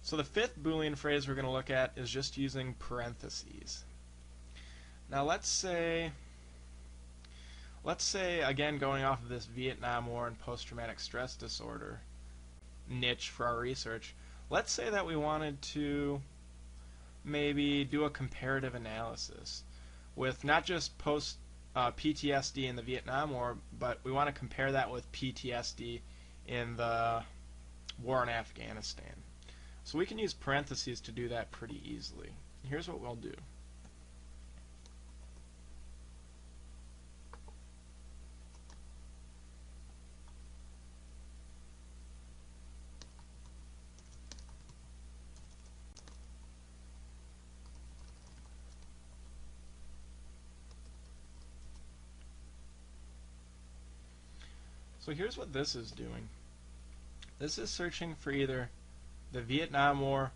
So the fifth Boolean phrase we're going to look at is just using parentheses. Now let's say again, going off of this Vietnam War and post-traumatic stress disorder niche for our research, let's say that we wanted to maybe do a comparative analysis with not just PTSD in the Vietnam War, but we want to compare that with PTSD in the war in Afghanistan. So we can use parentheses to do that pretty easily. Here's what we'll do. So here's what this is doing. This is searching for either the Vietnam War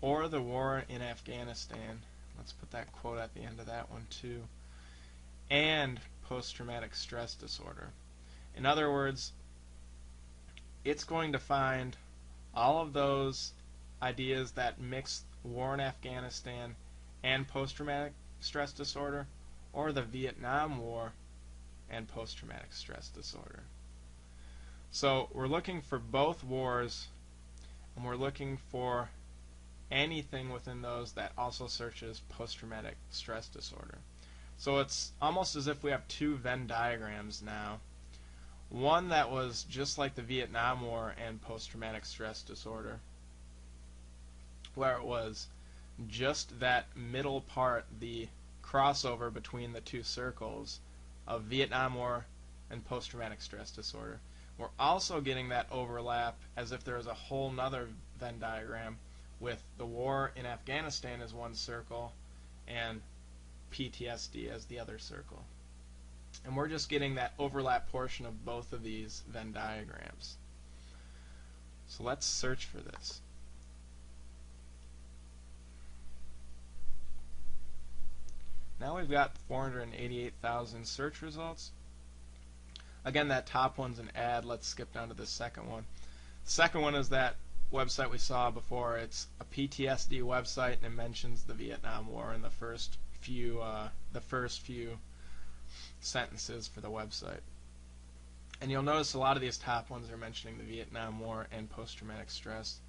or the war in Afghanistan. Let's put that quote at the end of that one too. And post-traumatic stress disorder. In other words, it's going to find all of those ideas that mix war in Afghanistan and post-traumatic stress disorder, or the Vietnam War and post-traumatic stress disorder. So we're looking for both wars, and we're looking for anything within those that also searches post-traumatic stress disorder. So it's almost as if we have two Venn diagrams now. One that was just like the Vietnam War and post-traumatic stress disorder, where it was just that middle part, the crossover between the two circles of Vietnam War and post-traumatic stress disorder. We're also getting that overlap as if there was a whole nother Venn diagram with the war in Afghanistan as one circle and PTSD as the other circle. And we're just getting that overlap portion of both of these Venn diagrams. So let's search for this. Now we've got 488,000 search results. Again, that top one's an ad. Let's skip down to the second one. The second one is that website we saw before. It's a PTSD website, and it mentions the Vietnam War in the first few sentences for the website. And you'll notice a lot of these top ones are mentioning the Vietnam War and post-traumatic stress.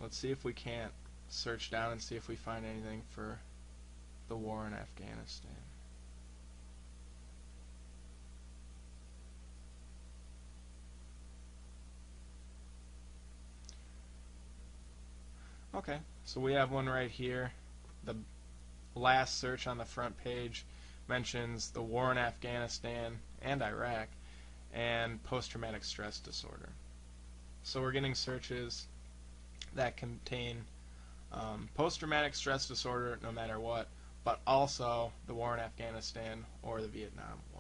Let's see if we can't search down and see if we find anything for the war in Afghanistan. Okay, so we have one right here. The last search on the front page mentions the war in Afghanistan and Iraq and post-traumatic stress disorder. So we're getting searches that contain post-traumatic stress disorder no matter what, but also the war in Afghanistan or the Vietnam War.